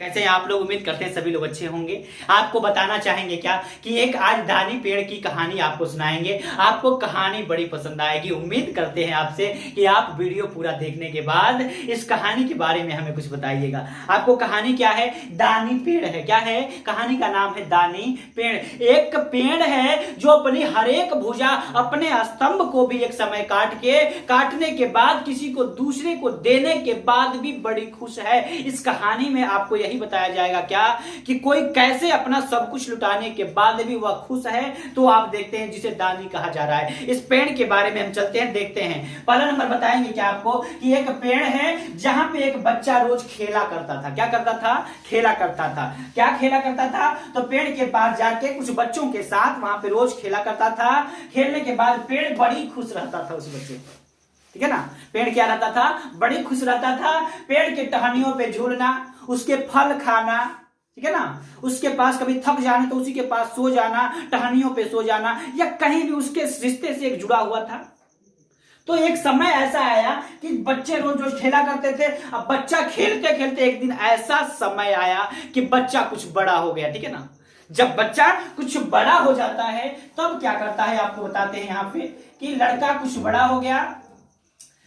कैसे हैं आप लोग। उम्मीद करते हैं सभी लोग अच्छे होंगे। आपको बताना चाहेंगे क्या कि एक आज दानी पेड़ की कहानी आपको सुनाएंगे। आपको कहानी बड़ी पसंद आएगी। उम्मीद करते हैं आपसे कि आप वीडियो पूरा देखने के बाद इस कहानी के बारे में हमें कुछ बताइएगा। आपको कहानी क्या है? दानी पेड़ है। क्या है? कहानी का नाम है दानी पेड़। एक पेड़ है जो अपनी हर एक भुजा, अपने स्तंभ को भी एक समय काटने के बाद किसी को दूसरे को देने के बाद भी बड़ी खुश है। इस कहानी में आपको यही बताया जाएगा क्या कि कोई कैसे अपना सब कुछ लुटाने के बाद भी वह खुश है। तो आप देखते हैं जिसे दानी कहा जा रहा है। इस पेड़ के बारे में हम चलते हैं, देखते हैं। पहला नंबर बताएंगे क्या आपको कि एक पेड़ है जहां पे एक बच्चा रोज खेला करता था। क्या करता था? खेला करता था। क्या खेला करता था? तो पेड़ के पास जाके कुछ बच्चों के साथ वहां पे रोज खेला करता था। खेलने के बाद पेड़ बड़ी खुश रहता था उस बच्चे को। ठीक है ना? पेड़ क्या रहता था? बड़ी खुश रहता था। पेड़ के टहनियों पे झूलना, उसके फल खाना, ठीक है ना, उसके पास कभी थक जाना तो उसी के पास सो जाना, टहनियों पे सो जाना, या कहीं भी उसके रिश्ते से एक जुड़ा हुआ था। तो एक समय ऐसा आया कि बच्चे रोज रोज खेला करते थे। अब बच्चा खेलते खेलते एक दिन ऐसा समय आया कि बच्चा कुछ बड़ा हो गया। ठीक है ना? जब बच्चा कुछ बड़ा हो जाता है तब क्या करता है आपको बताते हैं यहां पे कि लड़का कुछ बड़ा हो गया।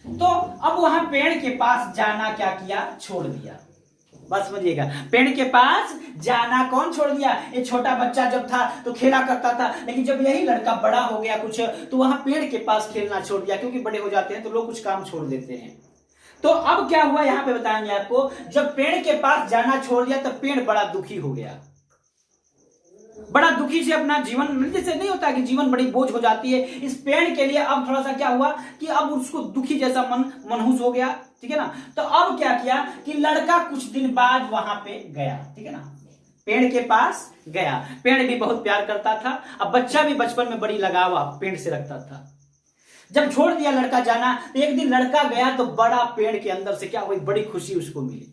तो अब वहां पेड़ के पास जाना क्या किया? छोड़ दिया। बस समझिएगा, पेड़ के पास जाना कौन छोड़ दिया? ये छोटा बच्चा जब था तो खेला करता था, लेकिन जब यही लड़का बड़ा हो गया कुछ तो वहां पेड़ के पास खेलना छोड़ दिया। क्योंकि बड़े हो जाते हैं तो लोग कुछ काम छोड़ देते हैं। तो अब क्या हुआ यहां पे बताएंगे आपको। जब पेड़ के पास जाना छोड़ दिया तब पेड़ बड़ा दुखी हो गया। बड़ा दुखी से अपना जीवन, जैसे नहीं होता कि जीवन बड़ी बोझ हो जाती है, इस पेड़ के लिए अब थोड़ा सा क्या हुआ कि अब उसको दुखी जैसा मनहूस हो गया। ठीक है ना? तो अब क्या किया कि लड़का कुछ दिन बाद वहां पे गया। ठीक है ना? पेड़ के पास गया। पेड़ भी बहुत प्यार करता था। अब बच्चा भी बचपन में बड़ी लगाव पेड़ से रखता था। जब छोड़ दिया लड़का जाना तो एक दिन लड़का गया तो बड़ा पेड़ के अंदर से क्या हुई, बड़ी खुशी उसको मिली।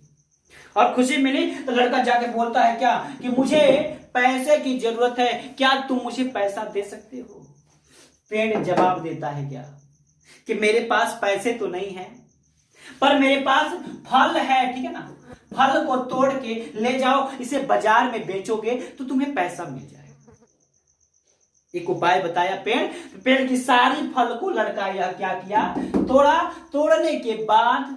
और खुशी मिली तो लड़का जाके बोलता है क्या कि मुझे पैसे की जरूरत है, क्या तुम मुझे पैसा दे सकते हो? पेड़ जवाब देता है क्या कि मेरे पास पैसे तो नहीं है पर मेरे पास फल है। ठीक है ना? फल को तोड़ के ले जाओ, इसे बाजार में बेचोगे तो तुम्हें पैसा मिल जाएगा। एक उपाय बताया पेड़ की सारी फल को लड़का यह क्या किया, तोड़ा। तोड़ने के बाद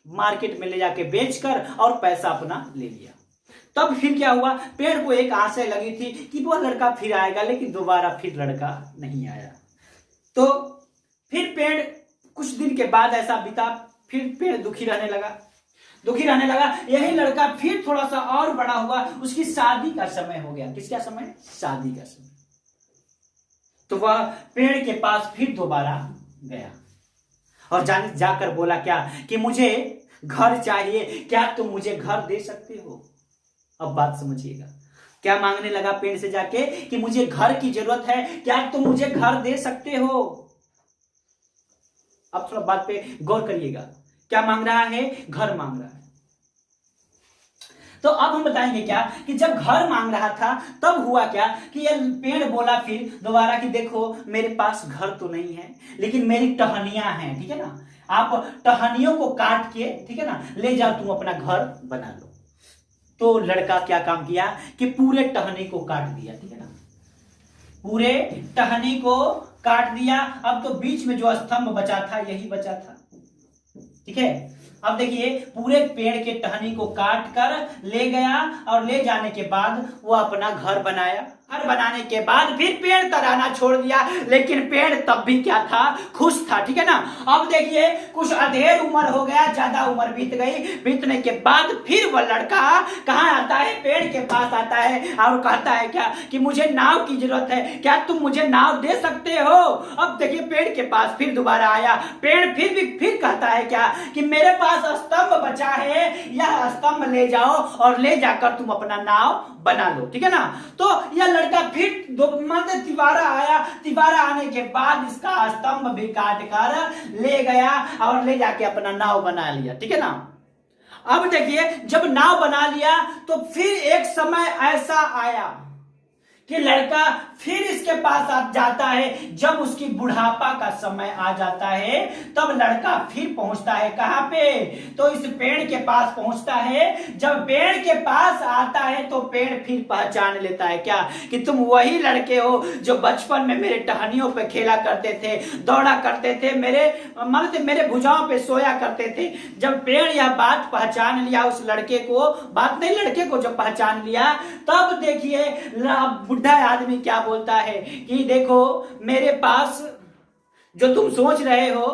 मार्केट में ले जाके बेचकर और पैसा अपना ले लिया। तब फिर क्या हुआ, पेड़ को एक आशा लगी थी कि वह लड़का फिर आएगा, लेकिन दोबारा फिर लड़का नहीं आया। तो फिर पेड़ कुछ दिन के बाद ऐसा बीता, फिर पेड़ दुखी रहने लगा। यही लड़का फिर थोड़ा सा और बड़ा हुआ, उसकी शादी का समय हो गया। किसका समय? शादी का समय। तो वह पेड़ के पास फिर दोबारा गया और जाकर बोला क्या कि मुझे घर चाहिए, क्या तुम मुझे घर दे सकते हो? अब बात समझिएगा, क्या मांगने लगा पेड़ से जाके कि मुझे घर की जरूरत है, क्या तुम मुझे घर दे सकते हो? अब थोड़ा बात पे गौर करिएगा। क्या मांग रहा है? घर मांग रहा है। तो अब हम बताएंगे क्या कि जब घर मांग रहा था तब हुआ क्या कि यह पेड़ बोला फिर दोबारा कि देखो मेरे पास घर तो नहीं है लेकिन मेरी टहनियां हैं। ठीक है ना? आप टहनियों को काट के, ठीक है ना, ले जाओ, तुम अपना घर बना लो। तो लड़का क्या काम किया कि पूरे टहनी को काट दिया। ठीक है ना? पूरे टहनी को काट दिया। अब तो बीच में जो स्तंभ बचा था यही बचा था। ठीक है? अब देखिए पूरे पेड़ के टहनी को काट कर ले गया और ले जाने के बाद वो अपना घर बनाया। घर बनाने के बाद फिर पेड़ तराना छोड़ दिया, लेकिन पेड़ तब भी क्या था? खुश था। ठीक है ना? अब देखिए कुछ अधेड़ उम्र हो गया, ज्यादा उम्र बीत गई। बीतने के बाद फिर वह लड़का कहाँ आता है? पेड़ के पास आता है और कहता है क्या कि मुझे नाव की जरूरत है, क्या तुम मुझे नाव दे सकते हो? अब देखिए पेड़ के पास फिर दोबारा आया। पेड़ फिर कहता है क्या कि मेरे पास स्तंभ बचा है, यह स्तंभ ले जाओ और ले जाकर तुम अपना नाव बना लो। ठीक है ना? तो यह लड़का फिर तिबारा आया। तिबारा आने के बाद इसका स्तंभ भी काट कर ले गया और ले जाके अपना नाव बना लिया। ठीक है ना? अब देखिए जब नाव बना लिया तो फिर एक समय ऐसा आया कि लड़का फिर इसके पास आ जाता है जब उसकी बुढ़ापा का समय आ जाता है, तब लड़का फिर पहुंचता है कहां पे, तो इस पेड़ के पास पहुंचता है। जब पेड़ के पास आता है तो पेड़ फिर पहचान लेता है क्या, कि तुम वही लड़के हो जो बचपन में मेरे टहनियों पे खेला करते थे, दौड़ा करते थे, मेरे भुजाओं पे सोया करते थे। जब पेड़ यह बात पहचान लिया उस लड़के को, बात नहीं लड़के को, जब पहचान लिया तब देखिए बुढ़ा आदमी क्या बोलता है कि देखो मेरे पास जो तुम सोच रहे हो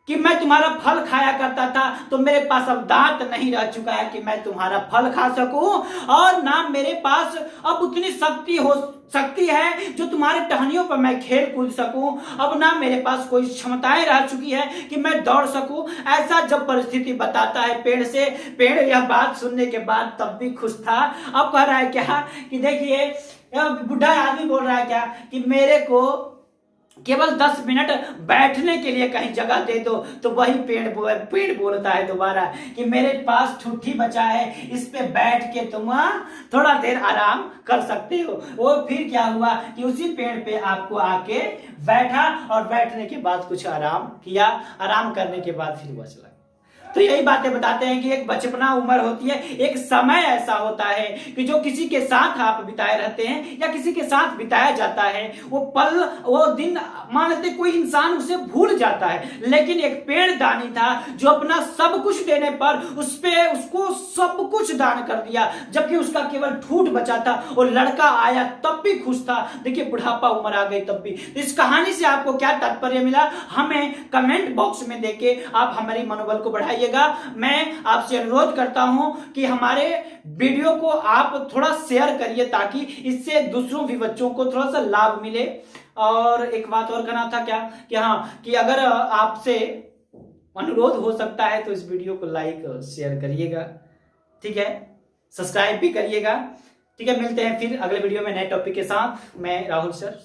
कि मैं तुम्हारा फल खाया करता था, तो मेरे पास अब दांत नहीं रह चुका है कि मैं तुम्हारा फल खा सकूं, और ना मेरे पास अब उतनी शक्ति है जो तुम्हारे टहनियों पर मैं खेल कूद सकूं, अब ना मेरे पास कोई क्षमताएं रह चुकी है कि मैं दौड़ सकूं। ऐसा जब परिस्थिति बताता है पेड़ से, पेड़ यह बात सुनने के बाद तब भी खुश था। अब कह रहा है क्या कि देखिए बुढ़ा आदमी बोल रहा है क्या कि मेरे को केवल 10 मिनट बैठने के लिए कहीं जगह दे दो, तो वही पेड़ बोलता है दोबारा कि मेरे पास ठुट्ठी बचा है, इस पे बैठ के तुम थोड़ा देर आराम कर सकते हो। वो फिर क्या हुआ कि उसी पेड़ पे आपको आके बैठा, और बैठने के बाद कुछ आराम किया, आराम करने के बाद फिर वह चला। तो यही बातें बताते हैं कि एक बचपना उम्र होती है, एक समय ऐसा होता है कि जो किसी के साथ आप बिताए रहते हैं या किसी के साथ बिताया जाता है, वो पल वो दिन मान लेते कोई इंसान उसे भूल जाता है, लेकिन एक पेड़ दानी था जो अपना सब कुछ देने पर उसको सब कुछ दान कर दिया, जबकि उसका केवल ठूठ बचा था। वो लड़का आया तब भी खुश था, देखिए बुढ़ापा उम्र आ गई तब भी। तो इस कहानी से आपको क्या तात्पर्य मिला, हमें कमेंट बॉक्स में देके आप हमारी मनोबल को बढ़ाइए। मैं आपसे अनुरोध करता हूं कि हमारे वीडियो को आप थोड़ा शेयर करिए, ताकि इससे दूसरों भी बच्चों को थोड़ा सा लाभ मिले। और एक बात और कहना था क्या कि हाँ, कि अगर आपसे अनुरोध हो सकता है तो इस वीडियो को लाइक शेयर करिएगा, ठीक है, सब्सक्राइब भी करिएगा, ठीक है। मिलते हैं फिर अगले वीडियो में नए टॉपिक के साथ। मैं राहुल सर।